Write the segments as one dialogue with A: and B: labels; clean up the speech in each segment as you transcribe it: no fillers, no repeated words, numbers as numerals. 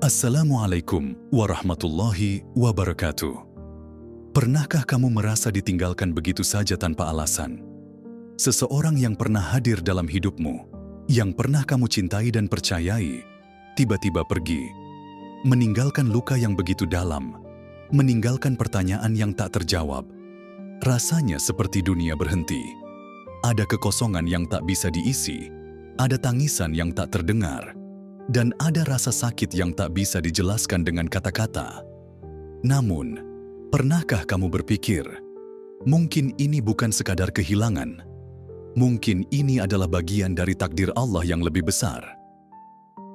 A: Assalamualaikum warahmatullahi wabarakatuh. Pernahkah kamu merasa ditinggalkan begitu saja tanpa alasan? Seseorang yang pernah hadir dalam hidupmu, yang pernah kamu cintai dan percayai, tiba-tiba pergi, meninggalkan luka yang begitu dalam, meninggalkan pertanyaan yang tak terjawab. Rasanya seperti dunia berhenti. Ada kekosongan yang tak bisa diisi, ada tangisan yang tak terdengar, dan ada rasa sakit yang tak bisa dijelaskan dengan kata-kata. Namun, pernahkah kamu berpikir, mungkin ini bukan sekadar kehilangan? Mungkin ini adalah bagian dari takdir Allah yang lebih besar.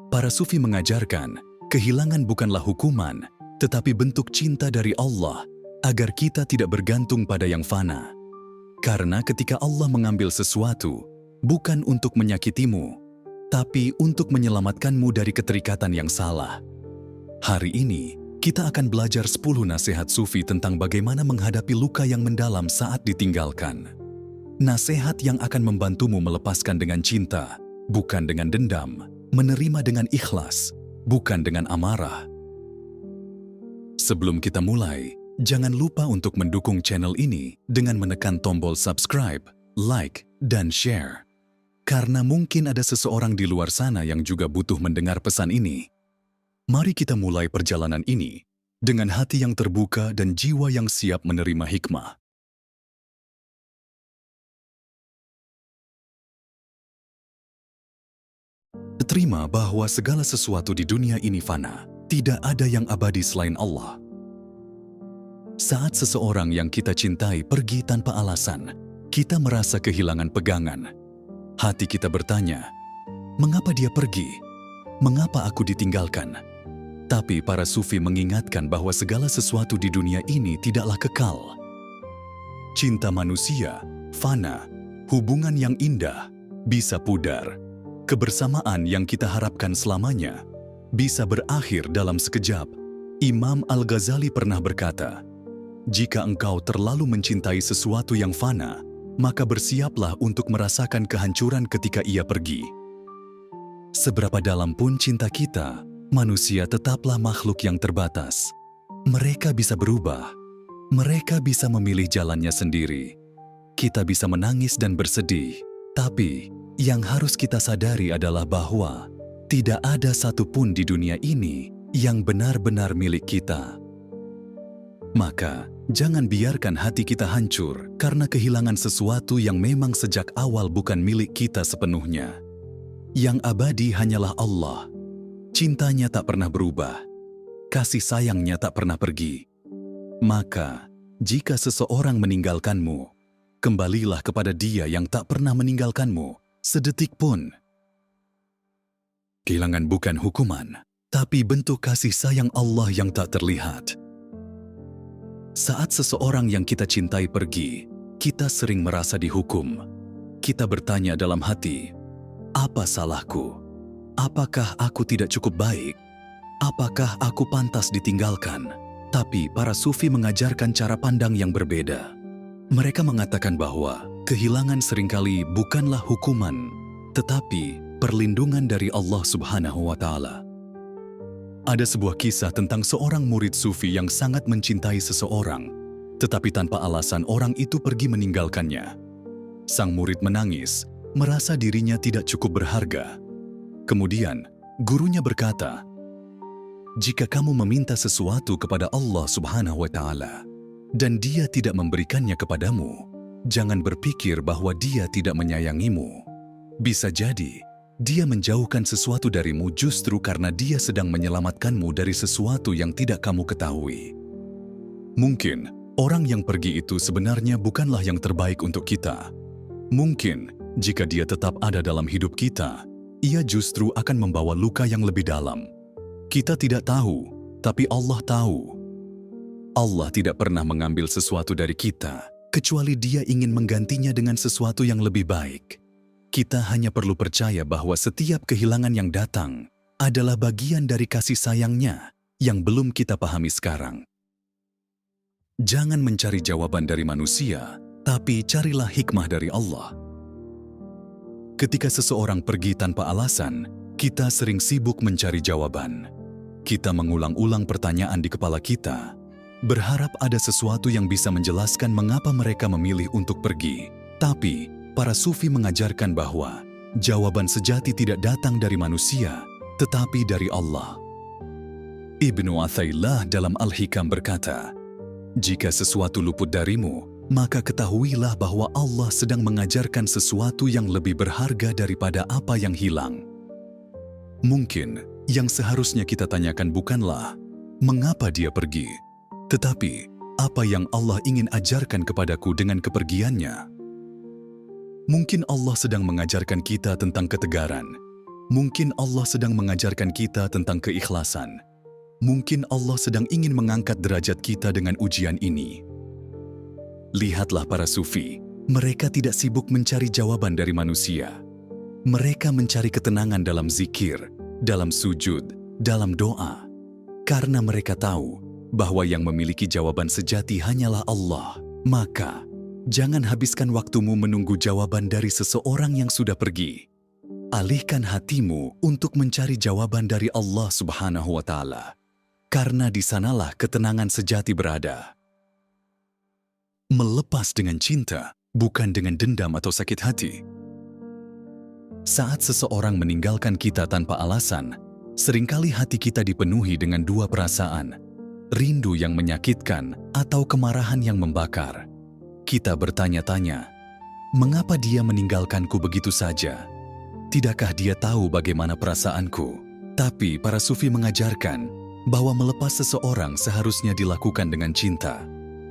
A: Para sufi mengajarkan, kehilangan bukanlah hukuman, tetapi bentuk cinta dari Allah agar kita tidak bergantung pada yang fana. Karena ketika Allah mengambil sesuatu, bukan untuk menyakitimu, tapi untuk menyelamatkanmu dari keterikatan yang salah. Hari ini, kita akan belajar 10 nasihat sufi tentang bagaimana menghadapi luka yang mendalam saat ditinggalkan. Nasihat yang akan membantumu melepaskan dengan cinta, bukan dengan dendam, menerima dengan ikhlas, bukan dengan amarah. Sebelum kita mulai, jangan lupa untuk mendukung channel ini dengan menekan tombol subscribe, like, dan share. Karena mungkin ada seseorang di luar sana yang juga butuh mendengar pesan ini. Mari kita mulai perjalanan ini dengan hati yang terbuka dan jiwa yang siap menerima hikmah. Terima bahwa segala sesuatu di dunia ini fana, tidak ada yang abadi selain Allah. Saat seseorang yang kita cintai pergi tanpa alasan, kita merasa kehilangan pegangan. Hati kita bertanya, mengapa dia pergi? Mengapa aku ditinggalkan? Tapi para sufi mengingatkan bahwa segala sesuatu di dunia ini tidaklah kekal. Cinta manusia, fana, hubungan yang indah, bisa pudar. Kebersamaan yang kita harapkan selamanya, bisa berakhir dalam sekejap. Imam Al-Ghazali pernah berkata, jika engkau terlalu mencintai sesuatu yang fana, maka bersiaplah untuk merasakan kehancuran ketika ia pergi. Seberapa dalam pun cinta kita, manusia tetaplah makhluk yang terbatas. Mereka bisa berubah, mereka bisa memilih jalannya sendiri. Kita bisa menangis dan bersedih, tapi yang harus kita sadari adalah bahwa tidak ada satupun di dunia ini yang benar-benar milik kita. Maka, jangan biarkan hati kita hancur karena kehilangan sesuatu yang memang sejak awal bukan milik kita sepenuhnya. Yang abadi hanyalah Allah. Cintanya tak pernah berubah. Kasih sayangnya tak pernah pergi. Maka, jika seseorang meninggalkanmu, kembalilah kepada Dia yang tak pernah meninggalkanmu sedetik pun. Kehilangan bukan hukuman, tapi bentuk kasih sayang Allah yang tak terlihat. Saat seseorang yang kita cintai pergi, kita sering merasa dihukum. Kita bertanya dalam hati, apa salahku? Apakah aku tidak cukup baik? Apakah aku pantas ditinggalkan? Tapi para sufi mengajarkan cara pandang yang berbeda. Mereka mengatakan bahwa kehilangan seringkali bukanlah hukuman, tetapi perlindungan dari Allah Subhanahu wa Ta'ala. Ada sebuah kisah tentang seorang murid sufi yang sangat mencintai seseorang, tetapi tanpa alasan orang itu pergi meninggalkannya. Sang murid menangis, merasa dirinya tidak cukup berharga. Kemudian, gurunya berkata, jika kamu meminta sesuatu kepada Allah Subhanahu wa Ta'ala, dan Dia tidak memberikannya kepadamu, jangan berpikir bahwa Dia tidak menyayangimu. Bisa jadi, Dia menjauhkan sesuatu darimu justru karena Dia sedang menyelamatkanmu dari sesuatu yang tidak kamu ketahui. Mungkin, orang yang pergi itu sebenarnya bukanlah yang terbaik untuk kita. Mungkin, jika dia tetap ada dalam hidup kita, ia justru akan membawa luka yang lebih dalam. Kita tidak tahu, tapi Allah tahu. Allah tidak pernah mengambil sesuatu dari kita, kecuali Dia ingin menggantinya dengan sesuatu yang lebih baik. Kita hanya perlu percaya bahwa setiap kehilangan yang datang adalah bagian dari kasih sayangnya yang belum kita pahami sekarang. Jangan mencari jawaban dari manusia, tapi carilah hikmah dari Allah. Ketika seseorang pergi tanpa alasan, kita sering sibuk mencari jawaban. Kita mengulang-ulang pertanyaan di kepala kita, berharap ada sesuatu yang bisa menjelaskan mengapa mereka memilih untuk pergi. Tapi, para sufi mengajarkan bahwa jawaban sejati tidak datang dari manusia, tetapi dari Allah. Ibnu Athaillah dalam Al-Hikam berkata, "Jika sesuatu luput darimu, maka ketahuilah bahwa Allah sedang mengajarkan sesuatu yang lebih berharga daripada apa yang hilang." Mungkin yang seharusnya kita tanyakan bukanlah mengapa dia pergi, tetapi apa yang Allah ingin ajarkan kepadaku dengan kepergiannya. Mungkin Allah sedang mengajarkan kita tentang ketegaran. Mungkin Allah sedang mengajarkan kita tentang keikhlasan. Mungkin Allah sedang ingin mengangkat derajat kita dengan ujian ini. Lihatlah para sufi, mereka tidak sibuk mencari jawaban dari manusia. Mereka mencari ketenangan dalam zikir, dalam sujud, dalam doa. Karena mereka tahu bahwa yang memiliki jawaban sejati hanyalah Allah. Maka, jangan habiskan waktumu menunggu jawaban dari seseorang yang sudah pergi. Alihkan hatimu untuk mencari jawaban dari Allah Subhanahu wa Ta'ala. Karena di sanalah ketenangan sejati berada. Melepas dengan cinta, bukan dengan dendam atau sakit hati. Saat seseorang meninggalkan kita tanpa alasan, seringkali hati kita dipenuhi dengan dua perasaan, rindu yang menyakitkan atau kemarahan yang membakar. Kita bertanya-tanya, mengapa dia meninggalkanku begitu saja? Tidakkah dia tahu bagaimana perasaanku? Tapi para sufi mengajarkan bahwa melepas seseorang seharusnya dilakukan dengan cinta,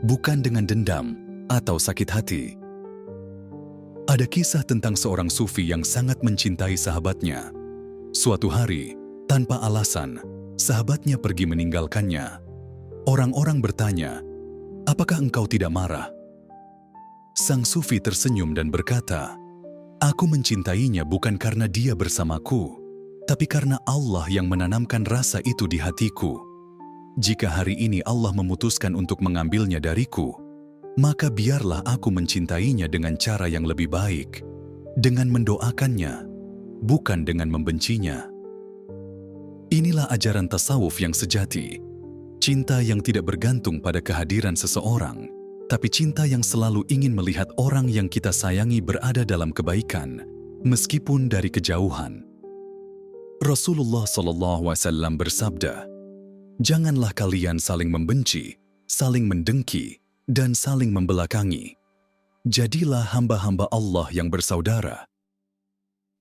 A: bukan dengan dendam atau sakit hati. Ada kisah tentang seorang sufi yang sangat mencintai sahabatnya. Suatu hari, tanpa alasan, sahabatnya pergi meninggalkannya. Orang-orang bertanya, "Apakah engkau tidak marah?" Sang sufi tersenyum dan berkata, "Aku mencintainya bukan karena dia bersamaku, tapi karena Allah yang menanamkan rasa itu di hatiku. Jika hari ini Allah memutuskan untuk mengambilnya dariku, maka biarlah aku mencintainya dengan cara yang lebih baik, dengan mendoakannya, bukan dengan membencinya." Inilah ajaran tasawuf yang sejati, cinta yang tidak bergantung pada kehadiran seseorang, tapi cinta yang selalu ingin melihat orang yang kita sayangi berada dalam kebaikan, meskipun dari kejauhan. Rasulullah SAW bersabda, "Janganlah kalian saling membenci, saling mendengki, dan saling membelakangi. Jadilah hamba-hamba Allah yang bersaudara."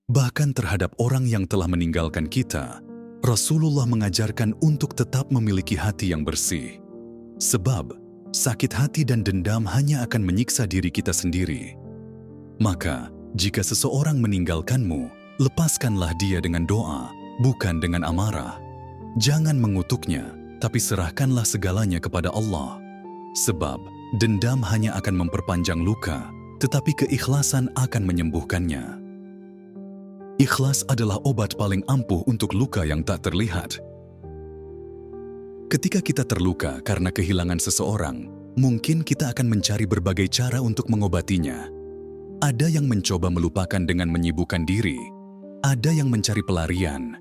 A: Bahkan terhadap orang yang telah meninggalkan kita, Rasulullah mengajarkan untuk tetap memiliki hati yang bersih. Sebab, sakit hati dan dendam hanya akan menyiksa diri kita sendiri. Maka, jika seseorang meninggalkanmu, lepaskanlah dia dengan doa, bukan dengan amarah. Jangan mengutuknya, tapi serahkanlah segalanya kepada Allah. Sebab, dendam hanya akan memperpanjang luka, tetapi keikhlasan akan menyembuhkannya. Ikhlas adalah obat paling ampuh untuk luka yang tak terlihat. Ketika kita terluka karena kehilangan seseorang, mungkin kita akan mencari berbagai cara untuk mengobatinya. Ada yang mencoba melupakan dengan menyibukkan diri, ada yang mencari pelarian,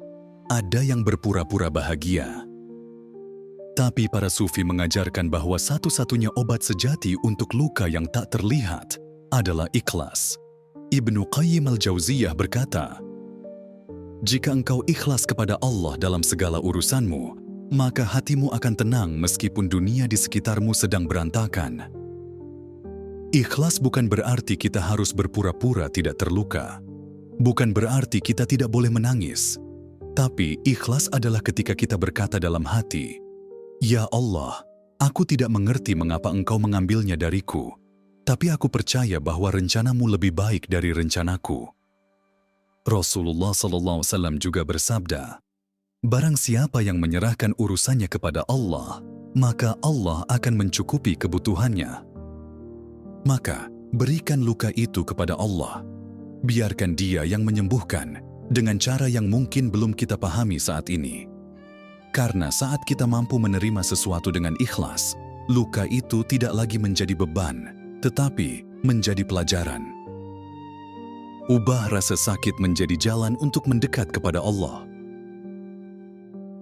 A: ada yang berpura-pura bahagia. Tapi para sufi mengajarkan bahwa satu-satunya obat sejati untuk luka yang tak terlihat adalah ikhlas. Ibnu Qayyim al-Jauziyah berkata, "Jika engkau ikhlas kepada Allah dalam segala urusanmu, maka hatimu akan tenang meskipun dunia di sekitarmu sedang berantakan." Ikhlas bukan berarti kita harus berpura-pura tidak terluka. Bukan berarti kita tidak boleh menangis. Tapi ikhlas adalah ketika kita berkata dalam hati, "Ya Allah, aku tidak mengerti mengapa engkau mengambilnya dariku, tapi aku percaya bahwa rencanamu lebih baik dari rencanaku." Rasulullah SAW juga bersabda, "Barang siapa yang menyerahkan urusannya kepada Allah, maka Allah akan mencukupi kebutuhannya." Maka, berikan luka itu kepada Allah. Biarkan Dia yang menyembuhkan dengan cara yang mungkin belum kita pahami saat ini. Karena saat kita mampu menerima sesuatu dengan ikhlas, luka itu tidak lagi menjadi beban, tetapi menjadi pelajaran. Ubah rasa sakit menjadi jalan untuk mendekat kepada Allah.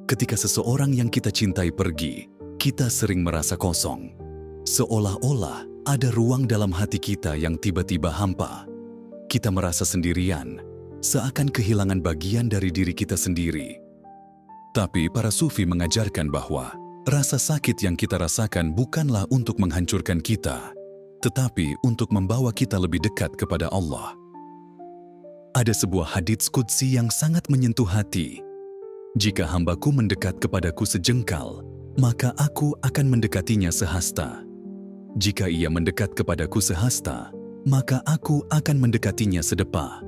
A: Ketika seseorang yang kita cintai pergi, kita sering merasa kosong. Seolah-olah ada ruang dalam hati kita yang tiba-tiba hampa. Kita merasa sendirian, seakan kehilangan bagian dari diri kita sendiri. Tapi para sufi mengajarkan bahwa rasa sakit yang kita rasakan bukanlah untuk menghancurkan kita, tetapi untuk membawa kita lebih dekat kepada Allah. Ada sebuah hadits qudsi yang sangat menyentuh hati. Jika hambaku mendekat kepadaku sejengkal, maka aku akan mendekatinya sehasta. Jika ia mendekat kepadaku sehasta, maka aku akan mendekatinya sedepa.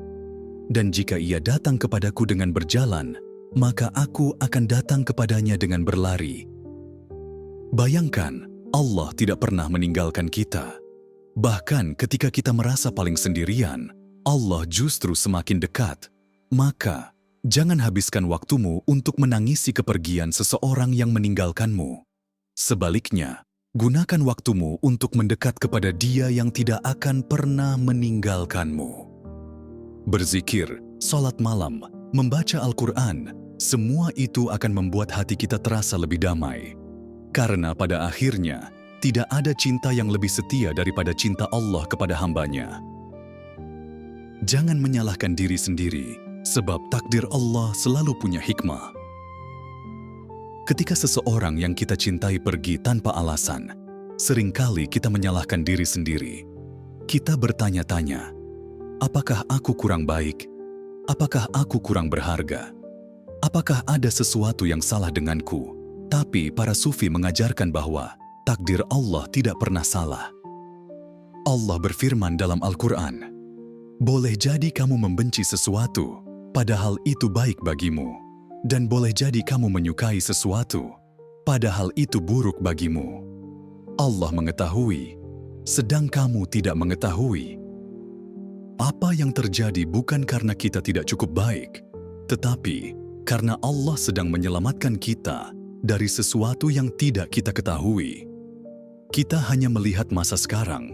A: Dan jika ia datang kepadaku dengan berjalan, maka aku akan datang kepadanya dengan berlari. Bayangkan, Allah tidak pernah meninggalkan kita. Bahkan ketika kita merasa paling sendirian, Allah justru semakin dekat. Maka, jangan habiskan waktumu untuk menangisi kepergian seseorang yang meninggalkanmu. Sebaliknya, gunakan waktumu untuk mendekat kepada Dia yang tidak akan pernah meninggalkanmu. Berzikir, sholat malam, membaca Al-Quran, semua itu akan membuat hati kita terasa lebih damai. Karena pada akhirnya, tidak ada cinta yang lebih setia daripada cinta Allah kepada hambanya. Jangan menyalahkan diri sendiri, sebab takdir Allah selalu punya hikmah. Ketika seseorang yang kita cintai pergi tanpa alasan, seringkali kita menyalahkan diri sendiri. Kita bertanya-tanya, apakah aku kurang baik? Apakah aku kurang berharga? Apakah ada sesuatu yang salah denganku? Tapi para sufi mengajarkan bahwa takdir Allah tidak pernah salah. Allah berfirman dalam Al-Quran, boleh jadi kamu membenci sesuatu, padahal itu baik bagimu, dan boleh jadi kamu menyukai sesuatu, padahal itu buruk bagimu. Allah mengetahui, sedang kamu tidak mengetahui. Apa yang terjadi bukan karena kita tidak cukup baik, tetapi karena Allah sedang menyelamatkan kita dari sesuatu yang tidak kita ketahui. Kita hanya melihat masa sekarang,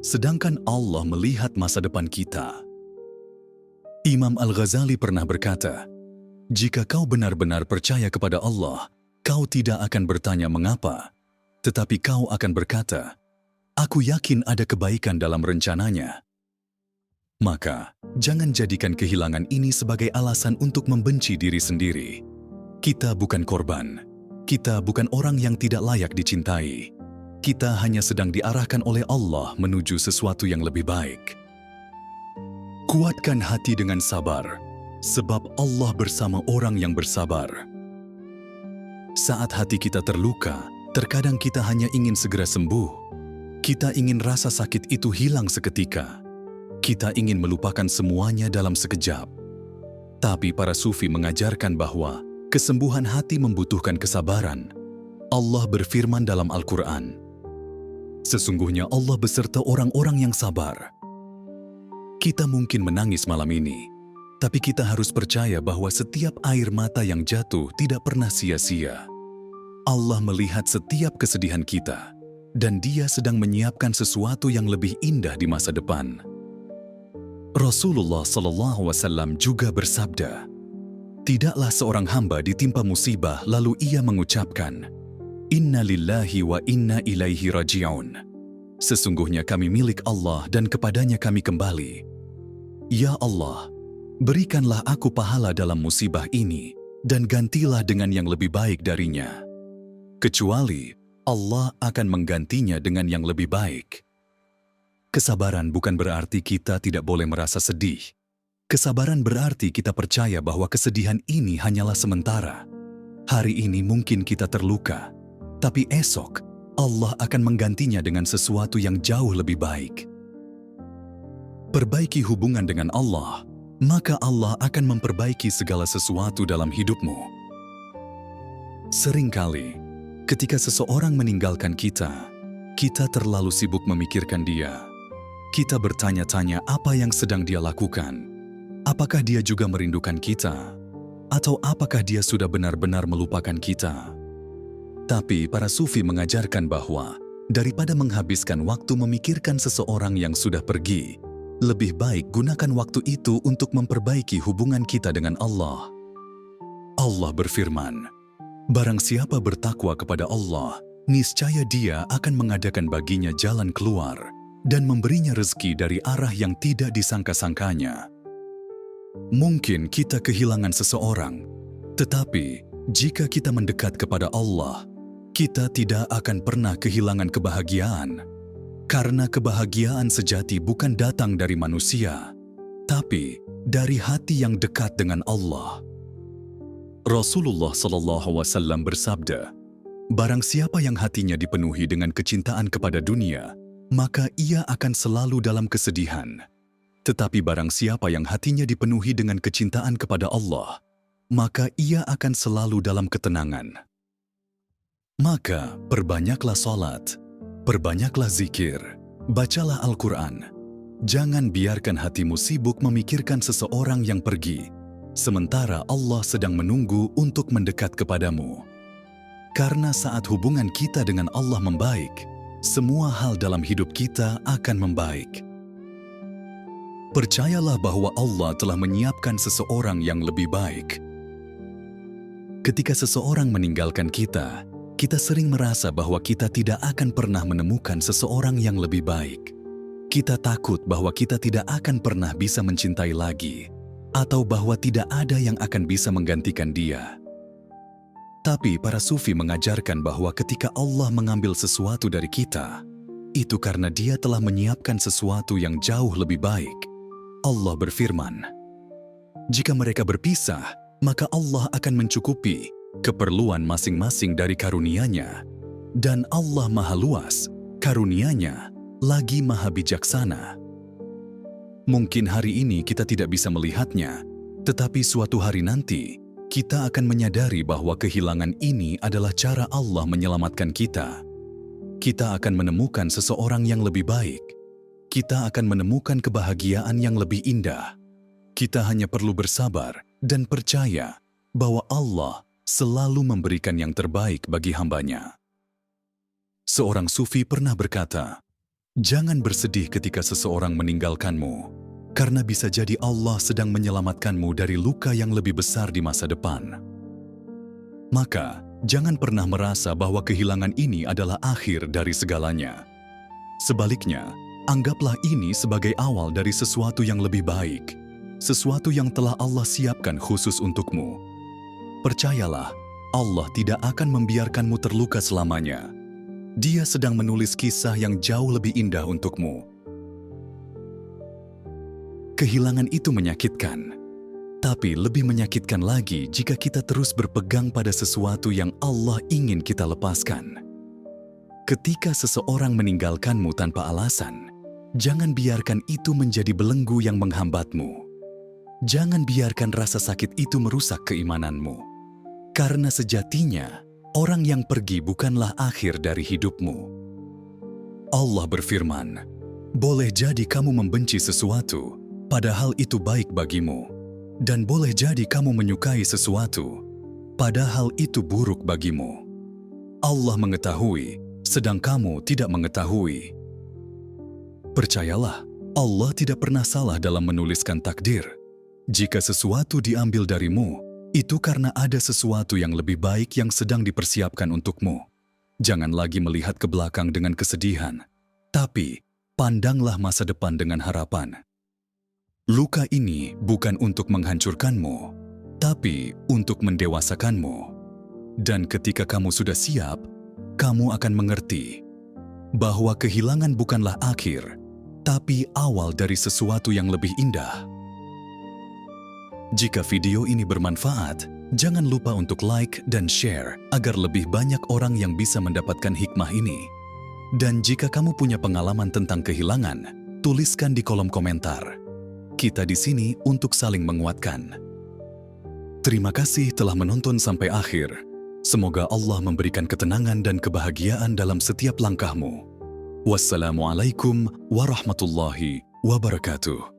A: sedangkan Allah melihat masa depan kita. Imam Al-Ghazali pernah berkata, jika kau benar-benar percaya kepada Allah, kau tidak akan bertanya mengapa, tetapi kau akan berkata, aku yakin ada kebaikan dalam rencananya. Maka, jangan jadikan kehilangan ini sebagai alasan untuk membenci diri sendiri. Kita bukan korban, kita bukan orang yang tidak layak dicintai. Kita hanya sedang diarahkan oleh Allah menuju sesuatu yang lebih baik. Kuatkan hati dengan sabar, sebab Allah bersama orang yang bersabar. Saat hati kita terluka, terkadang kita hanya ingin segera sembuh. Kita ingin rasa sakit itu hilang seketika. Kita ingin melupakan semuanya dalam sekejap. Tapi para sufi mengajarkan bahwa kesembuhan hati membutuhkan kesabaran. Allah berfirman dalam Al-Quran, sesungguhnya Allah beserta orang-orang yang sabar. Kita mungkin menangis malam ini, tapi kita harus percaya bahwa setiap air mata yang jatuh tidak pernah sia-sia. Allah melihat setiap kesedihan kita, dan Dia sedang menyiapkan sesuatu yang lebih indah di masa depan. Rasulullah SAW juga bersabda, tidaklah seorang hamba ditimpa musibah lalu ia mengucapkan, Inna lillahi wa inna ilaihi raji'un. Sesungguhnya kami milik Allah dan kepadanya kami kembali. Ya Allah, berikanlah aku pahala dalam musibah ini dan gantilah dengan yang lebih baik darinya. Kecuali Allah akan menggantinya dengan yang lebih baik. Kesabaran bukan berarti kita tidak boleh merasa sedih. Kesabaran berarti kita percaya bahwa kesedihan ini hanyalah sementara. Hari ini mungkin kita terluka, tapi esok Allah akan menggantinya dengan sesuatu yang jauh lebih baik. Perbaiki hubungan dengan Allah, maka Allah akan memperbaiki segala sesuatu dalam hidupmu. Seringkali, ketika seseorang meninggalkan kita, kita terlalu sibuk memikirkan dia. Kita bertanya-tanya apa yang sedang dia lakukan. Apakah dia juga merindukan kita? Atau apakah dia sudah benar-benar melupakan kita? Tapi para sufi mengajarkan bahwa daripada menghabiskan waktu memikirkan seseorang yang sudah pergi, lebih baik gunakan waktu itu untuk memperbaiki hubungan kita dengan Allah. Allah berfirman, Barang siapa bertakwa kepada Allah, niscaya Dia akan mengadakan baginya jalan keluar dan memberinya rezeki dari arah yang tidak disangka-sangkanya. Mungkin kita kehilangan seseorang, tetapi jika kita mendekat kepada Allah, kita tidak akan pernah kehilangan kebahagiaan. Karena kebahagiaan sejati bukan datang dari manusia, tapi dari hati yang dekat dengan Allah. Rasulullah SAW bersabda, "Barang siapa yang hatinya dipenuhi dengan kecintaan kepada dunia, maka ia akan selalu dalam kesedihan. Tetapi barang siapa yang hatinya dipenuhi dengan kecintaan kepada Allah, maka ia akan selalu dalam ketenangan." Maka perbanyaklah salat, perbanyaklah zikir, bacalah Al-Quran. Jangan biarkan hatimu sibuk memikirkan seseorang yang pergi, sementara Allah sedang menunggu untuk mendekat kepadamu. Karena saat hubungan kita dengan Allah membaik, semua hal dalam hidup kita akan membaik. Percayalah bahwa Allah telah menyiapkan seseorang yang lebih baik. Ketika seseorang meninggalkan kita, kita sering merasa bahwa kita tidak akan pernah menemukan seseorang yang lebih baik. Kita takut bahwa kita tidak akan pernah bisa mencintai lagi, atau bahwa tidak ada yang akan bisa menggantikan dia. Tapi para sufi mengajarkan bahwa ketika Allah mengambil sesuatu dari kita, itu karena Dia telah menyiapkan sesuatu yang jauh lebih baik. Allah berfirman, "Jika mereka berpisah, maka Allah akan mencukupi keperluan masing-masing dari karunia-Nya, dan Allah Maha Luas, karunia-Nya lagi Maha Bijaksana." Mungkin hari ini kita tidak bisa melihatnya, tetapi suatu hari nanti kita akan menyadari bahwa kehilangan ini adalah cara Allah menyelamatkan kita. Kita akan menemukan seseorang yang lebih baik. Kita akan menemukan kebahagiaan yang lebih indah. Kita hanya perlu bersabar dan percaya bahwa Allah selalu memberikan yang terbaik bagi hamba-Nya. Seorang sufi pernah berkata, "Jangan bersedih ketika seseorang meninggalkanmu, karena bisa jadi Allah sedang menyelamatkanmu dari luka yang lebih besar di masa depan." Maka, jangan pernah merasa bahwa kehilangan ini adalah akhir dari segalanya. Sebaliknya, anggaplah ini sebagai awal dari sesuatu yang lebih baik, sesuatu yang telah Allah siapkan khusus untukmu. Percayalah, Allah tidak akan membiarkanmu terluka selamanya. Dia sedang menulis kisah yang jauh lebih indah untukmu. Kehilangan itu menyakitkan, tapi lebih menyakitkan lagi jika kita terus berpegang pada sesuatu yang Allah ingin kita lepaskan. Ketika seseorang meninggalkanmu tanpa alasan, jangan biarkan itu menjadi belenggu yang menghambatmu. Jangan biarkan rasa sakit itu merusak keimananmu. Karena sejatinya, orang yang pergi bukanlah akhir dari hidupmu. Allah berfirman, "Boleh jadi kamu membenci sesuatu, padahal itu baik bagimu. Dan boleh jadi kamu menyukai sesuatu, padahal itu buruk bagimu. Allah mengetahui, sedang kamu tidak mengetahui." Percayalah, Allah tidak pernah salah dalam menuliskan takdir. Jika sesuatu diambil darimu, itu karena ada sesuatu yang lebih baik yang sedang dipersiapkan untukmu. Jangan lagi melihat ke belakang dengan kesedihan, tapi pandanglah masa depan dengan harapan. Luka ini bukan untuk menghancurkanmu, tapi untuk mendewasakanmu. Dan ketika kamu sudah siap, kamu akan mengerti bahwa kehilangan bukanlah akhir, tapi awal dari sesuatu yang lebih indah. Jika video ini bermanfaat, jangan lupa untuk like dan share agar lebih banyak orang yang bisa mendapatkan hikmah ini. Dan jika kamu punya pengalaman tentang kehilangan, tuliskan di kolom komentar. Kita di sini untuk saling menguatkan. Terima kasih telah menonton sampai akhir. Semoga Allah memberikan ketenangan dan kebahagiaan dalam setiap langkahmu. Wassalamualaikum warahmatullahi wabarakatuh.